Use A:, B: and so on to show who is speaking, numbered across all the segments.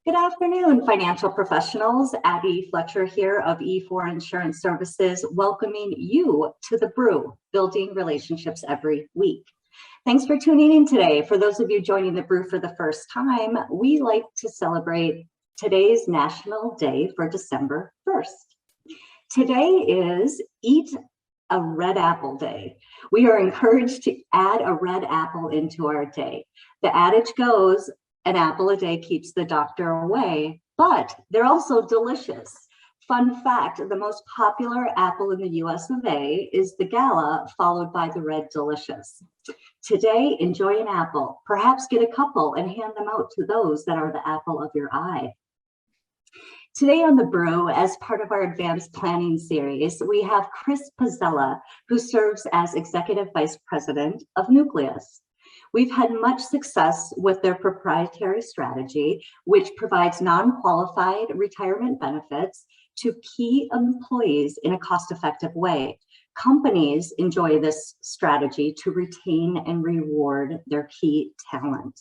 A: Good afternoon, financial professionals. Abby Fletcher here of E4 Insurance Services, welcoming you to the Brew, building relationships every week. Thanks for tuning in today. For those of you joining the Brew for the first time, we like to celebrate today's National Day for December 1st. Today is Eat a Red Apple Day. We are encouraged to add a red apple into our day. The adage goes, an apple a day keeps the doctor away, but they're also delicious. Fun fact, the most popular apple in the US of A is the Gala, followed by the Red Delicious. Today, enjoy an apple. Perhaps get a couple and hand them out to those that are the apple of your eye. Today on The Brew, as part of our advanced planning series, we have Chris Pezalla, who serves as Executive Vice President of Newcleus. We've had much success with their proprietary strategy, which provides non-qualified retirement benefits to key employees in a cost-effective way. Companies enjoy this strategy to retain and reward their key talent.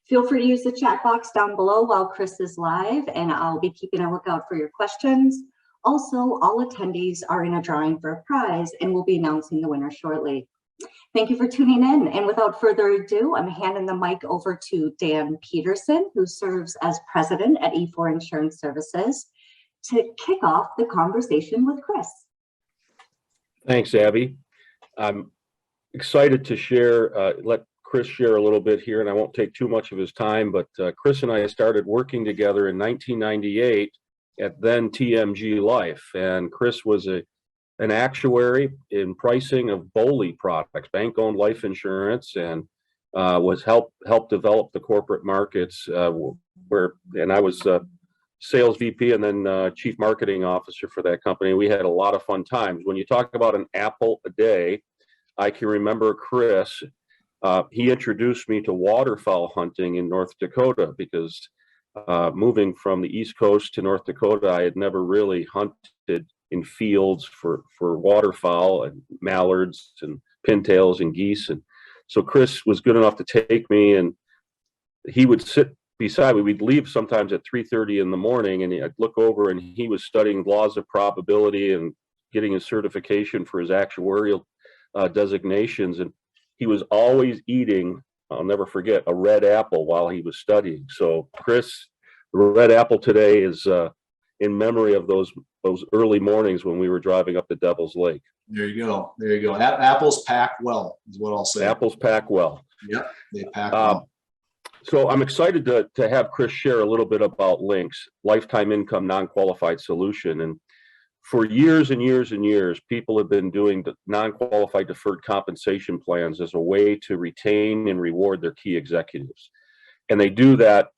A: Feel free to use the chat box down below while Chris is live, and I'll be keeping a lookout for your questions. Also, all attendees are in a drawing for a prize, and we'll be announcing the winner shortly. Thank you for tuning in, and without further ado, I'm handing the mic over to Dan Peterson, who serves as president at E4 Insurance Services, to kick off the conversation with Chris.
B: Thanks, Abby. I'm excited to share, let Chris share a little bit here, and I won't take too much of his time, but Chris and I started working together in 1998 at then TMG Life, and Chris was an actuary in pricing of BOLI products, bank-owned life insurance, and was helped develop the corporate markets. And I was sales VP and then chief marketing officer for that company. We had a lot of fun times. When you talk about an apple a day, I can remember Chris. He introduced me to waterfowl hunting in North Dakota because moving from the East Coast to North Dakota, I had never really hunted in fields for waterfowl and mallards and pintails and geese. And so Chris was good enough to take me, and he would sit beside me. We'd leave sometimes at 3:30 in the morning, and I'd look over and he was studying laws of probability and getting his certification for his actuarial designations. And he was always eating, I'll never forget, a red apple while he was studying. So Chris, the red apple today is in memory of those early mornings when we were driving up to Devil's Lake.
C: There you go. There you go. Apples pack well is what I'll say.
B: Apples pack well.
C: Yep, they pack well.
B: So I'm excited to have Chris share a little bit about LINQS, Lifetime Income Non-Qualified Solution. And for years and years and years, people have been doing the non-qualified deferred compensation plans as a way to retain and reward their key executives. And they do that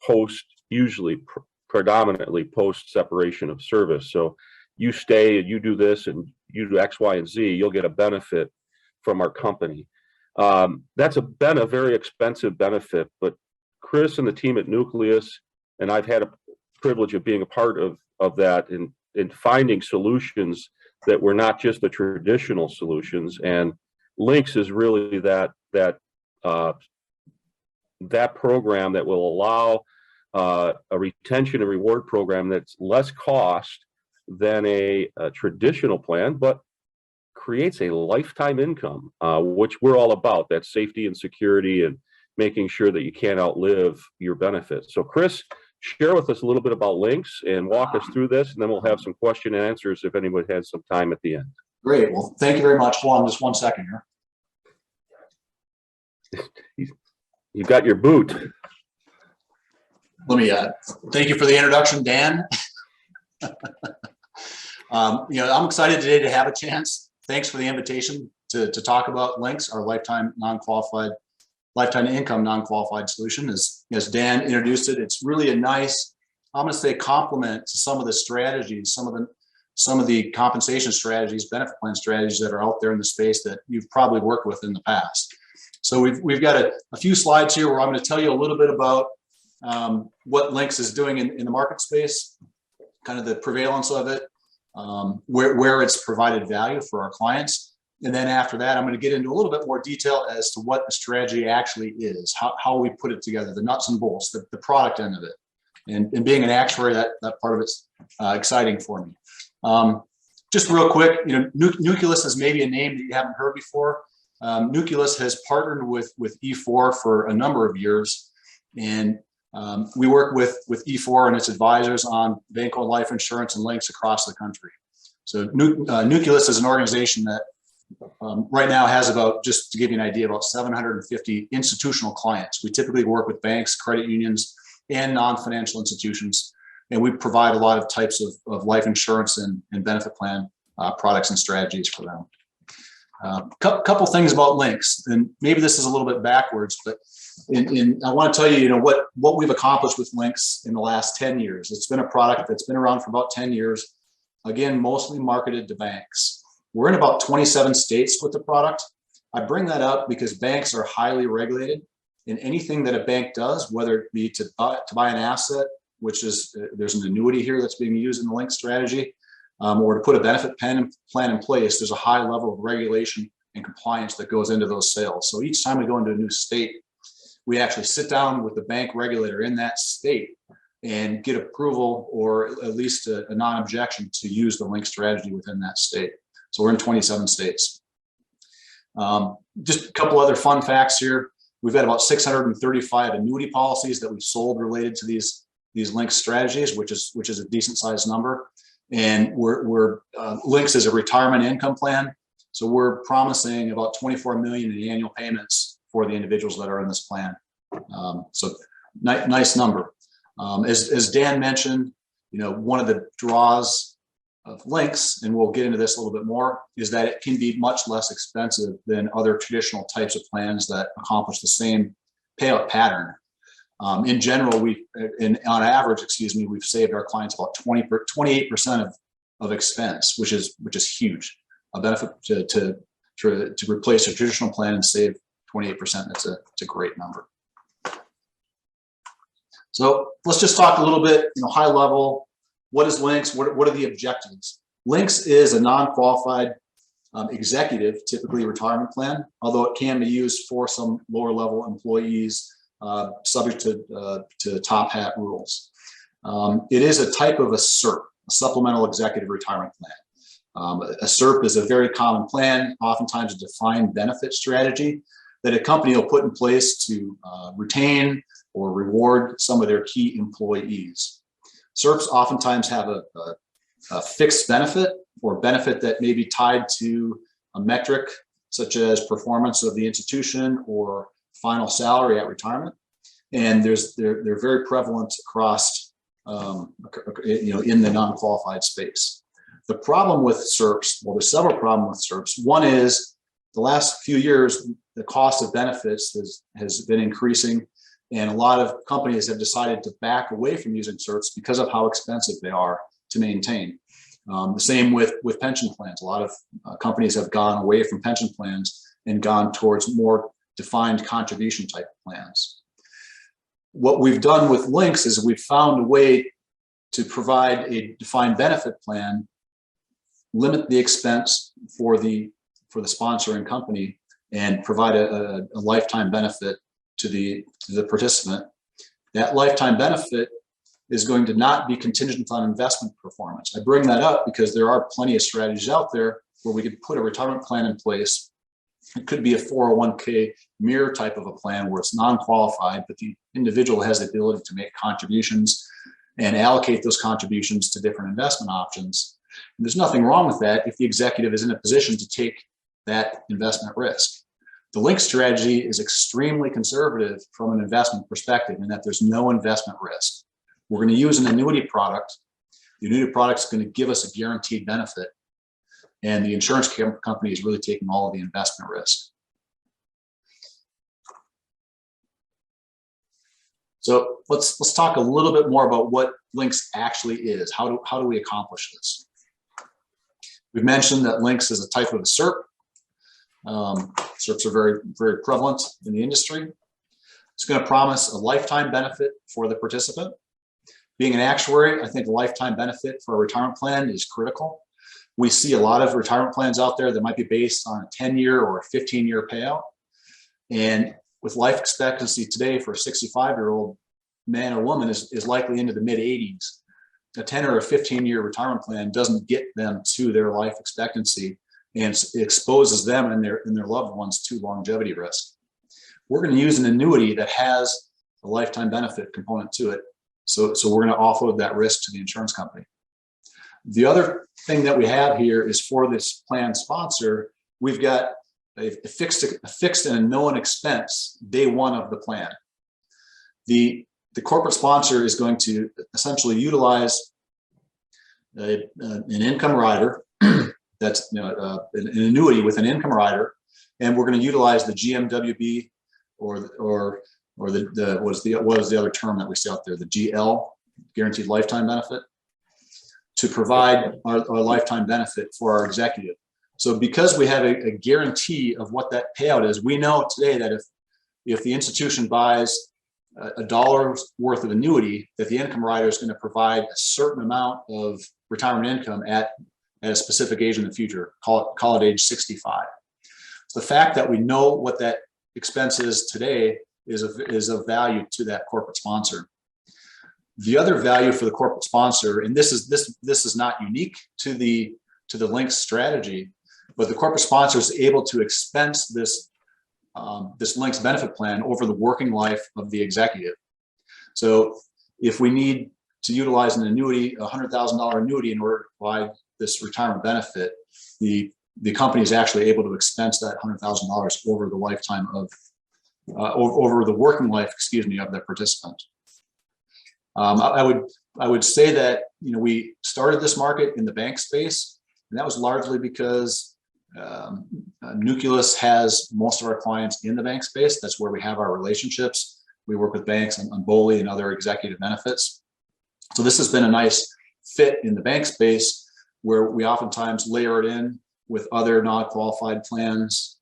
B: usually predominantly post separation of service. So you stay and you do this and you do X, Y, and Z, you'll get a benefit from our company. That's been a very expensive benefit, but Chris and the team at Newcleus, and I've had a privilege of being a part of that in finding solutions that were not just the traditional solutions. And LINQS is really that program that will allow a retention and reward program that's less cost than a traditional plan, but creates a lifetime income, which we're all about, that safety and security and making sure that you can't outlive your benefits. So Chris, share with us a little bit about LINQS and walk us through this, and then we'll have some question and answers if anybody has some time at the end.
C: Great. Well, thank you very much. Hold on just 1 second here.
B: You got your boot.
C: Let me thank you for the introduction, Dan. I'm excited today to have a chance. Thanks for the invitation to talk about LINQS, our lifetime income non-qualified solution. As Dan introduced it, it's really a nice, I'm going to say, complement to some of the strategies, some of the compensation strategies, benefit plan strategies that are out there in the space that you've probably worked with in the past. So we've got a few slides here where I'm going to tell you a little bit about what LINQS is doing in the market space, kind of the prevalence of it, where it's provided value for our clients. And then after that, I'm going to get into a little bit more detail as to what the strategy actually is, how we put it together, the nuts and bolts, the product end of it. And being an actuary, that part of it's exciting for me. Just real quick, Newcleus is maybe a name that you haven't heard before. Newcleus has partnered with E4 for a number of years, and we work with E4 and its advisors on bank-owned life insurance and LINQS across the country. So Newcleus is an organization that right now has about, just to give you an idea, about 750 institutional clients. We typically work with banks, credit unions, and non-financial institutions, and we provide a lot of types of life insurance and benefit plan products and strategies for them. Couple things about LINQS, and maybe this is a little bit backwards, but I want to tell you, what we've accomplished with LINQS in the last 10 years. It's been a product that's been around for about 10 years. Again, mostly marketed to banks. We're in about 27 states with the product. I bring that up because banks are highly regulated, and anything that a bank does, whether it be to buy an asset, which is there's an annuity here that's being used in the LINQS strategy, or to put a benefit plan in place, there's a high level of regulation and compliance that goes into those sales. So each time we go into a new state, we actually sit down with the bank regulator in that state and get approval, or at least a non-objection to use the LINQS strategy within that state. So we're in 27 states. Just a couple other fun facts here. We've had about 635 annuity policies that we've sold related to these LINQS strategies, which is a decent sized number. And LINQS is a retirement income plan. So we're promising about 24 million in annual payments for the individuals that are in this plan. So nice number. As Dan mentioned, one of the draws of LINQS, and we'll get into this a little bit more, is that it can be much less expensive than other traditional types of plans that accomplish the same payout pattern. In general, on average, we've saved our clients about 28% of expense, which is huge. A benefit to replace a traditional plan and save 28%. It's a great number. So let's just talk a little bit, high level. What is LINQS? What are the objectives? LINQS is a non-qualified executive, typically retirement plan, although it can be used for some lower level employees, subject to top hat rules. It is a type of a SERP, a supplemental executive retirement plan. A SERP is a very common plan, oftentimes a defined benefit strategy that a company will put in place to retain or reward some of their key employees. SERPs oftentimes have a fixed benefit, or benefit that may be tied to a metric such as performance of the institution or final salary at retirement. And they're very prevalent across, in the non-qualified space. The problem with SERPs, well, there's several problems with SERPs. One is the last few years, the cost of benefits has been increasing, and a lot of companies have decided to back away from using SERPs because of how expensive they are to maintain. The same with pension plans. A lot of companies have gone away from pension plans and gone towards more defined contribution type plans. What we've done with LINQS is we've found a way to provide a defined benefit plan, limit the expense for the sponsoring company, and provide a lifetime benefit to the participant. That lifetime benefit is going to not be contingent on investment performance. I bring that up because there are plenty of strategies out there where we could put a retirement plan in place. It could be a 401k mirror type of a plan where it's non-qualified, but the individual has the ability to make contributions and allocate those contributions to different investment options. And there's nothing wrong with that if the executive is in a position to take that investment risk. The LINQS strategy is extremely conservative from an investment perspective in that there's no investment risk. We're going to use an annuity product. The annuity product is going to give us a guaranteed benefit, and the insurance company is really taking all of the investment risk. So let's talk a little bit more about what LINQS actually is. How do we accomplish this? We've mentioned that LINQS is a type of a SERP. SERPs are very, very prevalent in the industry. It's going to promise a lifetime benefit for the participant. Being an actuary, I think a lifetime benefit for a retirement plan is critical. We see a lot of retirement plans out there that might be based on a 10-year or a 15-year payout. And with life expectancy today for a 65-year-old, man or woman is likely into the mid 80s. A 10 or a 15-year retirement plan doesn't get them to their life expectancy, and it exposes them and their loved ones to longevity risk. We're going to use an annuity that has a lifetime benefit component to it. So we're going to offload that risk to the insurance company. The other thing that we have here is for this plan sponsor, we've got a fixed and a known expense day one of the plan. The corporate sponsor is going to essentially utilize an income rider that's an annuity with an income rider, and we're going to utilize the GMWB or the what is the other term that we see out there, the GL, guaranteed lifetime benefit, to provide our lifetime benefit for our executive. So because we have a guarantee of what that payout is, we know today that if the institution buys $1 worth of annuity, that the income rider is going to provide a certain amount of retirement income at a specific age in the future, call it age 65. So the fact that we know what that expense is today is of value to that corporate sponsor. The other value for the corporate sponsor, and this is not unique to the LINQS strategy, but the corporate sponsor is able to expense this LINQS benefit plan over the working life of the executive. So if we need to utilize an annuity, a $100,000 annuity, in order to provide this retirement benefit, the company is actually able to expense that $100,000 over the lifetime of over the working life, of the participant. I would say that we started this market in the bank space, and that was largely because Newcleus has most of our clients in the bank space. That's where we have our relationships. We work with banks on BOLI and other executive benefits. So this has been a nice fit in the bank space, where we oftentimes layer it in with other non-qualified plans,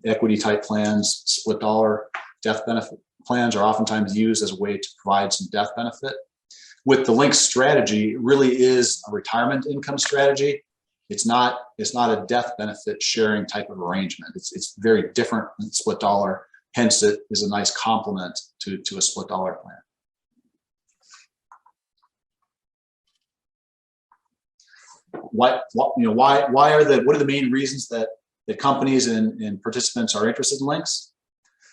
C: equity type plans. Split dollar death benefit plans are oftentimes used as a way to provide some death benefit. With the LINQS strategy, it really is a retirement income strategy. It's not a death benefit sharing type of arrangement. It's very different than split dollar. Hence, it is a nice complement to a split dollar plan. What are the main reasons that companies and participants are interested in LINQS?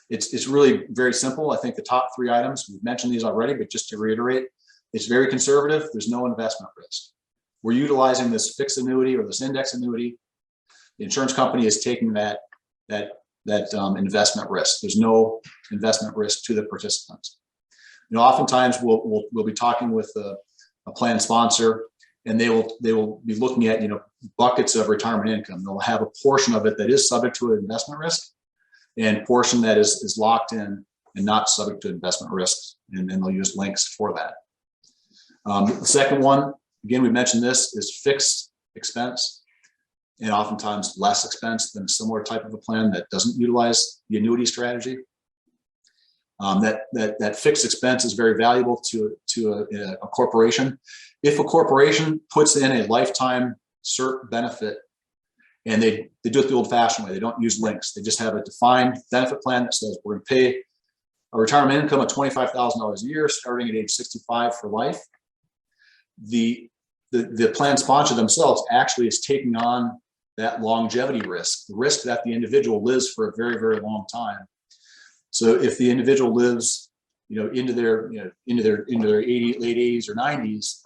C: It's really very simple. I think the top 3 items, we've mentioned these already, but just to reiterate, it's very conservative. There's no investment risk. We're utilizing this fixed annuity or this index annuity. The insurance company is taking that investment risk. There's no investment risk to the participants. Oftentimes we'll be talking with a plan sponsor, and they will be looking at buckets of retirement income. They'll have a portion of it that is subject to an investment risk, and a portion that is locked in and not subject to investment risks, and they'll use LINQS for that. The second one, again, we mentioned this, is fixed expense, and oftentimes less expense than a similar type of a plan that doesn't utilize the annuity strategy. That fixed expense is very valuable to a corporation. If a corporation puts in a lifetime CERT benefit, and they do it the old-fashioned way, they don't use LINQS. They just have a defined benefit plan that says we're going to pay a retirement income of $25,000 a year starting at age 65 for life. The plan sponsor themselves actually is taking on that longevity risk, the risk that the individual lives for a very, very long time. So if the individual lives, into their late 80s or 90s,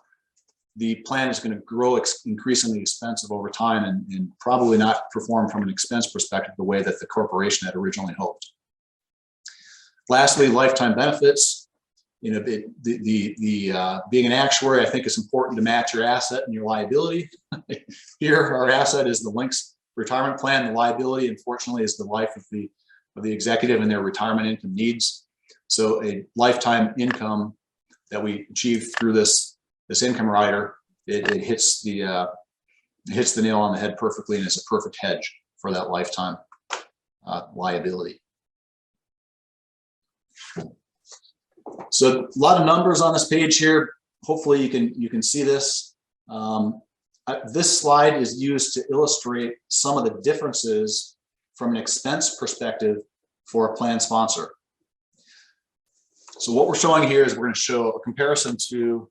C: the plan is going to grow increasingly expensive over time, and probably not perform from an expense perspective the way that the corporation had originally hoped. Lastly, lifetime benefits. Being an actuary, I think it's important to match your asset and your liability. Here, our asset is the LINQS retirement plan. The liability, unfortunately, is the life of the executive and their retirement income needs. So a lifetime income that we achieve through this income rider, it hits the nail on the head perfectly, and it's a perfect hedge for that lifetime liability. So a lot of numbers on this page here. Hopefully you can see this. This slide is used to illustrate some of the differences from an expense perspective for a plan sponsor. So what we're showing here is we're going to show a comparison to,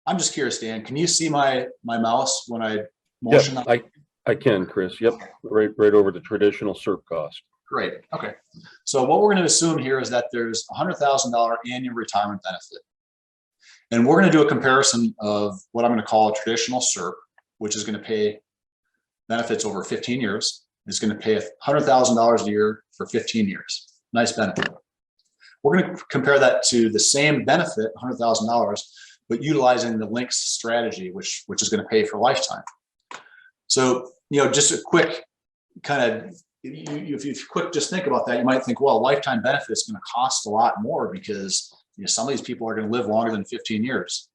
C: I'm just curious, Dan, can you see my mouse when I motion?
B: Yep, I can, Chris. Yep, right over the traditional SERP cost.
C: Great. Okay. So what we're going to assume here is that there's a $100,000 annual retirement benefit. And we're going to do a comparison of what I'm going to call a traditional SERP, which is going to pay benefits over 15 years. It's going to pay $100,000 a year for 15 years. Nice benefit. We're going to compare that to the same benefit, $100,000, but utilizing the LINQS strategy, which is going to pay for lifetime. So, just a quick kind of, if you just think about that, you might think, well, lifetime benefit is going to cost a lot more because some of these people are going to live longer than 15 years.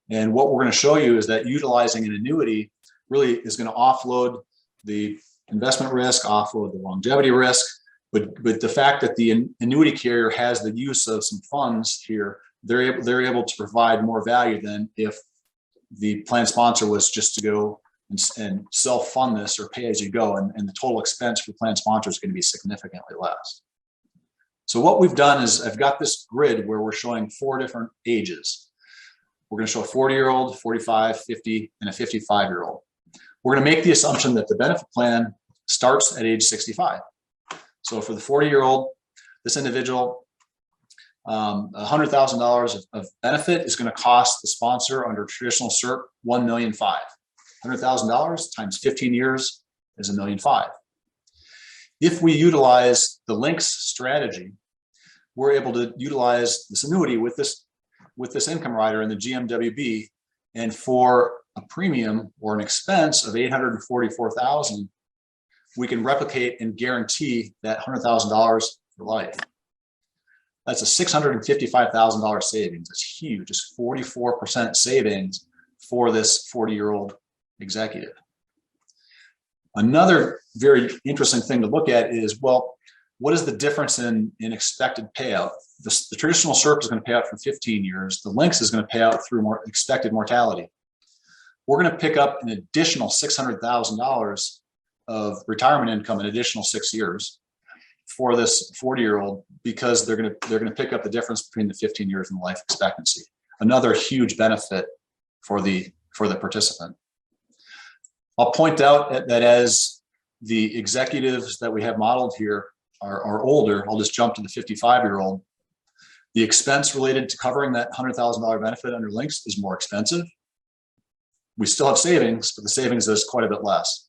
C: And what we're going to show you is that utilizing an annuity really is going to offload the investment risk, offload the longevity risk. But the fact that the annuity carrier has the use of some funds here, they're able to provide more value than if the plan sponsor was just to go and self-fund this or pay as you go, and the total expense for plan sponsor is going to be significantly less. So what we've done is I've got this grid where we're showing 4 different ages. We're going to show a 40-year-old, 45, 50, and a 55-year-old. We're going to make the assumption that the benefit plan starts at age 65. So for the 40-year-old, this individual, $100,000 of benefit is going to cost the sponsor under traditional SERP $1.5 million. $100,000 times 15 years is $1.5 million. If we utilize the LINQS strategy, we're able to utilize this annuity with this income rider in the GMWB, and for a premium or an expense of $844,000, we can replicate and guarantee that $100,000 for life. That's a $655,000 savings. It's huge. It's 44% savings for this 40-year-old executive. Another very interesting thing to look at is, well, what is the difference in expected payout? The traditional SERP is going to pay out for 15 years. The LINQS is going to pay out through more expected mortality. We're going to pick up an additional $600,000 of retirement income, an additional 6 years for this 40-year-old, because they're going to pick up the difference between the 15 years and the life expectancy. Another huge benefit for the participant. I'll point out that as the executives that we have modeled here are older, I'll just jump to the 55-year-old. The expense related to covering that $100,000 benefit under LINQS is more expensive. We still have savings, but the savings is quite a bit less.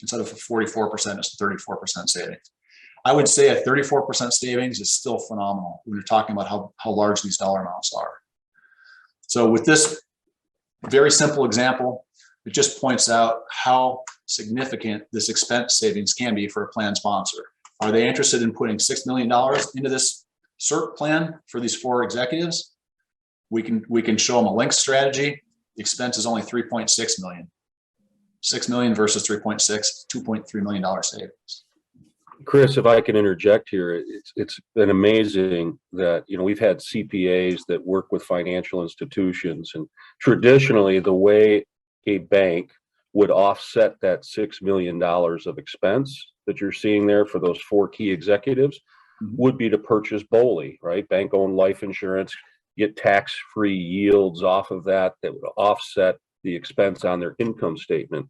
C: Instead of 44%, it's 34% savings. I would say a 34% savings is still phenomenal when you're talking about how large these dollar amounts are. So with this very simple example, it just points out how significant this expense savings can be for a plan sponsor. Are they interested in putting $6 million into this SERP plan for these 4 executives? We can show them a LINQS strategy. The expense is only $3.6 million. 6 million versus 3.6, $2.3 million savings.
B: Chris, if I can interject here, it's been amazing that, we've had CPAs that work with financial institutions, and traditionally the way a bank would offset that $6 million of expense that you're seeing there for those 4 key executives would be to purchase BOLI, right? Bank-owned life insurance, get tax-free yields off of that would offset the expense on their income statement.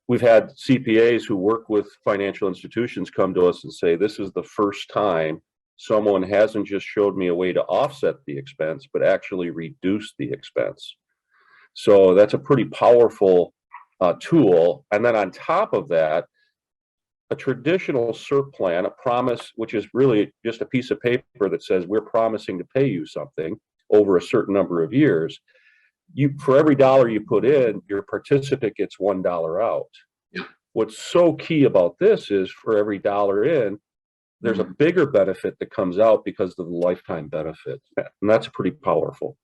B: We've had CPAs who work with financial institutions come to us and say, this is the first time someone hasn't just showed me a way to offset the expense, but actually reduce the expense. So that's a pretty powerful tool. And then on top of that, a traditional SERP plan, a promise, which is really just a piece of paper that says we're promising to pay you something over a certain number of years. For every dollar you put in, your participant gets $1 out. Yep. What's so key about this is for every dollar in, there's a bigger benefit that comes out because of the lifetime benefit. And that's pretty powerful.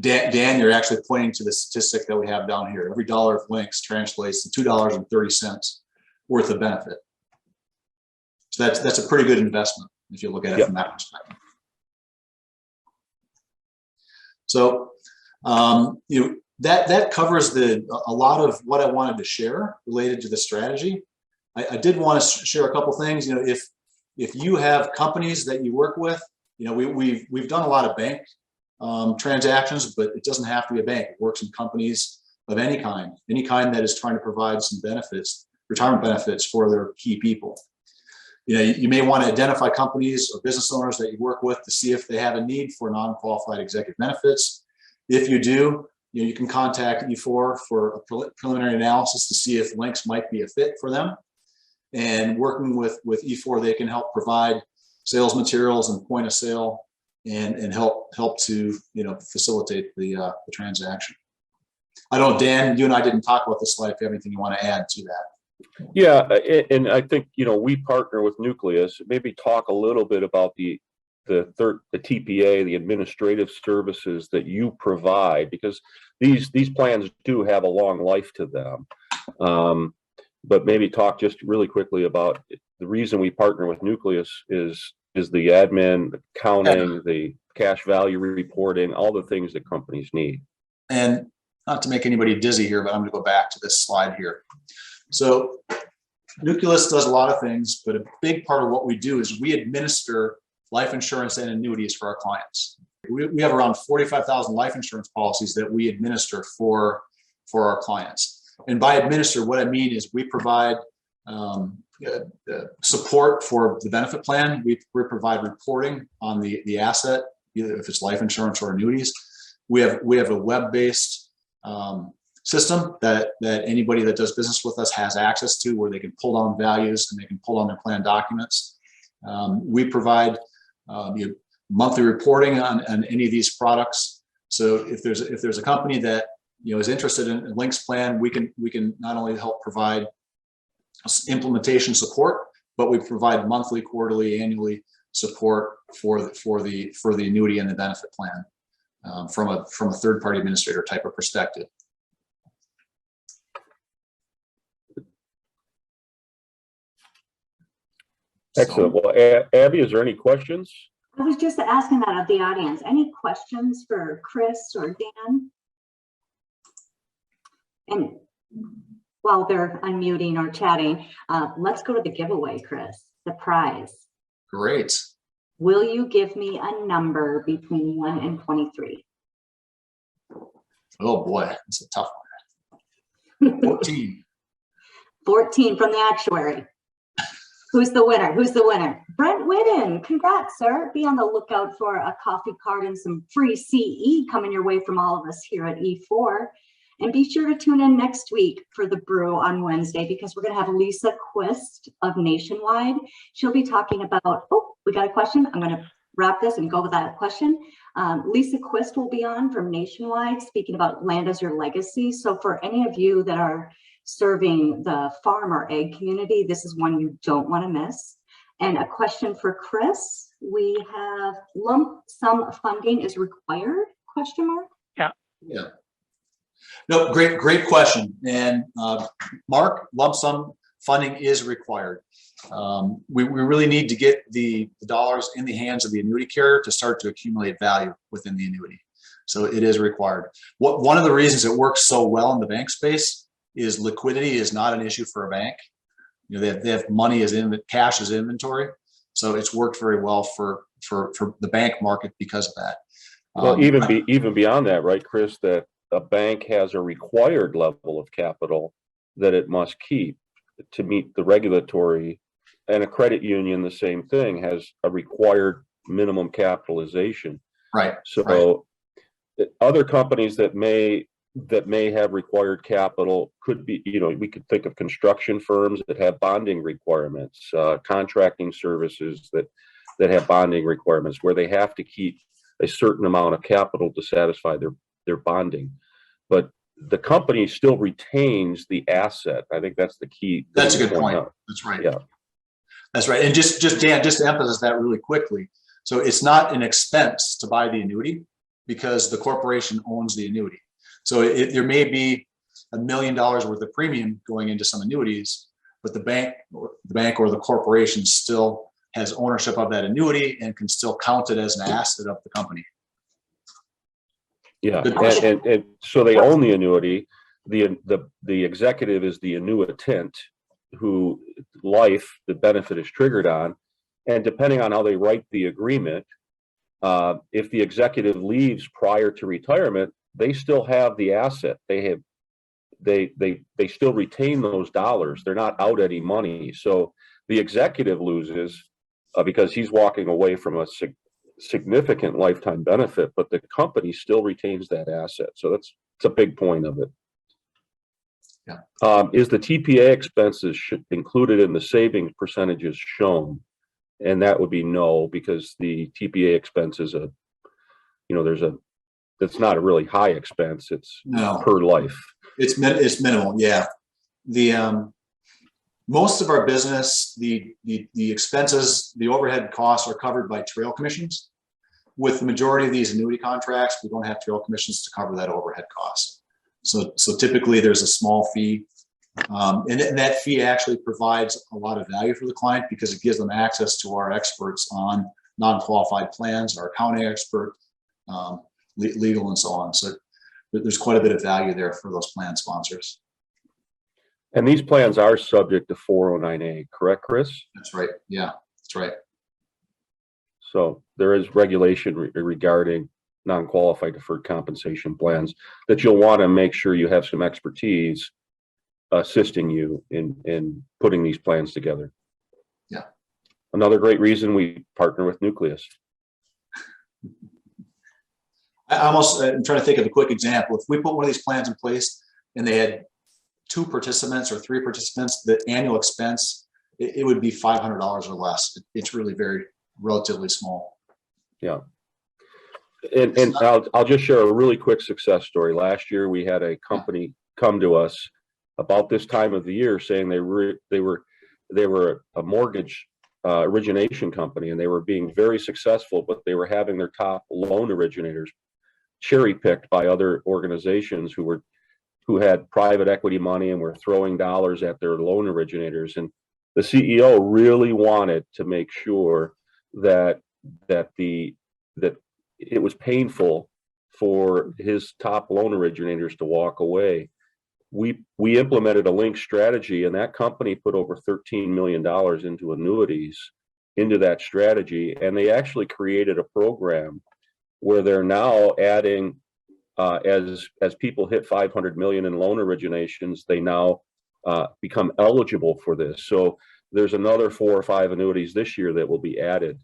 C: Dan, you're actually pointing to the statistic that we have down here. Every dollar of LINQS translates to $2.30 worth of benefit. So that's a pretty good investment if you look at it from that perspective. So that covers a lot of what I wanted to share related to the strategy. I did want to share a couple things. if you have companies that you work with, you know, we've done a lot of bank transactions, but it doesn't have to be a bank. It works in companies of any kind that is trying to provide some benefits, retirement benefits for their key people. You know, you may want to identify companies or business owners that you work with to see if they have a need for non-qualified executive benefits. If you do, you know, you can contact E4 for a preliminary analysis to see if LINQS might be a fit for them. And working with E4, they can help provide sales materials and point of sale and help to, you know, facilitate the transaction. I don't know, Dan, you and I didn't talk about this slide. If you have anything you want to add to that.
B: Yeah, and I think, you know, we partner with Newcleus. Maybe talk a little bit about the TPA, the administrative services that you provide, because these plans do have a long life to them. But maybe talk just really quickly about the reason we partner with Newcleus is the admin, the accounting, the cash value reporting, all the things that companies need.
C: And not to make anybody dizzy here, but I'm going to go back to this slide here. So Newcleus does a lot of things, but a big part of what we do is we administer life insurance and annuities for our clients. We have around 45,000 life insurance policies that we administer for our clients. And by administer, what I mean is we provide support for the benefit plan. We provide reporting on the asset, either if it's life insurance or annuities. We have a web-based system that anybody that does business with us has access to, where they can pull down values and they can pull down their plan documents. We provide monthly reporting on any of these products. So if there's a company that, you know, is interested in a LINQS plan, we can not only help provide implementation support, but we provide monthly, quarterly, annually support for the annuity and the benefit plan from a third-party administrator type of perspective.
B: Excellent. Well, Abby, is there any questions?
A: I was just asking that of the audience. Any questions for Chris or Dan? And while they're unmuting or chatting, let's go to the giveaway, Chris, the prize.
C: Great.
A: Will you give me a number between 1 and 23?
C: Oh boy, that's a tough one. 14.
A: 14 from the actuary. Who's the winner? Who's the winner? Brent Whitten. Congrats, sir. Be on the lookout for a coffee card and some free CE coming your way from all of us here at E4. And be sure to tune in next week for the brew on Wednesday, because we're going to have Lisa Quist of Nationwide. She'll be talking about, oh, we got a question. I'm going to wrap this and go with that question. Lisa Quist will be on from Nationwide, speaking about land as your legacy. So for any of you that are serving the farm or egg community, this is one you don't want to miss. And a question for Chris. We have lump sum funding is required, question mark?
C: Yeah. No, great question. And Mark, lump sum funding is required. We really need to get the dollars in the hands of the annuity carrier to start to accumulate value within the annuity. So it is required. One of the reasons it works so well in the bank space is liquidity is not an issue for a bank. You know, they have money as cash as inventory. So it's worked very well for the bank market because of that.
B: Well, even beyond that, right, Chris, that a bank has a required level of capital that it must keep to meet the regulatory, and a credit union, the same thing, has a required minimum capitalization.
C: Right.
B: So other companies that may have required capital could be, you know, we could think of construction firms that have bonding requirements, contracting services that have bonding requirements, where they have to keep a certain amount of capital to satisfy their bonding. But the company still retains the asset. I think that's the key.
C: That's a good point. That's right.
B: Yeah.
C: That's right. And just Dan, just to emphasize that really quickly. So it's not an expense to buy the annuity because the corporation owns the annuity. So there may be $1 million worth of premium going into some annuities, but the bank or the corporation still has ownership of that annuity and can still count it as an asset of the company.
B: Yeah, and so they own the annuity. The executive is the annuitant, who the benefit is triggered on, And depending on how they write the agreement, if the executive leaves prior to retirement, they still have the asset. They still retain those dollars. They're not out any money. So the executive loses because he's walking away from a significant lifetime benefit, but the company still retains that asset. So it's a big point of it.
C: Yeah.
B: Is the TPA expenses included in the savings percentages shown? And that would be no, because the TPA expense is that's not a really high expense. It's per life.
C: It's minimal. Yeah. The most of our business, the expenses, the overhead costs are covered by trail commissions. With the majority of these annuity contracts, we don't have trail commissions to cover that overhead cost. So typically there's a small fee, and that fee actually provides a lot of value for the client because it gives them access to our experts on non-qualified plans, our accounting expert, legal, and so on. So there's quite a bit of value there for those plan sponsors.
B: And these plans are subject to 409A, correct, Chris?
C: That's right. Yeah, that's right.
B: So there is regulation regarding non-qualified deferred compensation plans that you'll want to make sure you have some expertise assisting you in putting these plans together.
C: Yeah.
B: Another great reason we partner with Newcleus.
C: I'm trying to think of a quick example. If we put one of these plans in place and they had 2 participants or 3 participants, the annual expense, it would be $500 or less. It's really relatively small.
B: Yeah. And I'll just share a really quick success story. Last year, we had a company come to us about this time of the year saying they were a mortgage origination company, and they were being very successful, but they were having their top loan originators cherry picked by other organizations who had private equity money and were throwing dollars at their loan originators. And the CEO really wanted to make sure that it was painful for his top loan originators to walk away. We implemented a LINQS strategy, and that company put over $13 million into annuities into that strategy. And they actually created a program where they're now adding, as people hit 500 million in loan originations, they now become eligible for this. So there's another 4 or 5 annuities this year that will be added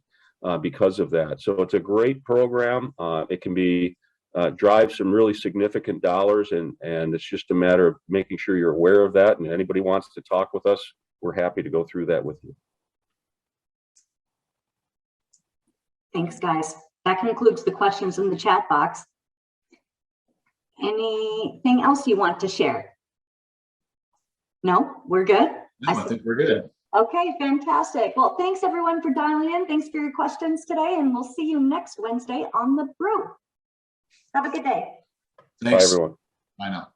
B: because of that. So it's a great program. It can be drive some really significant dollars, and it's just a matter of making sure you're aware of that. And anybody wants to talk with us, we're happy to go through that with you.
A: Thanks, guys. That concludes the questions in the chat box. Anything else you want to share? No, we're good?
C: No, I think we're good.
A: Okay, fantastic. Well, thanks everyone for dialing in. Thanks for your questions today, and we'll see you next Wednesday on The Brew. Have a good day.
C: Thanks.
B: Bye, everyone.
C: Bye now.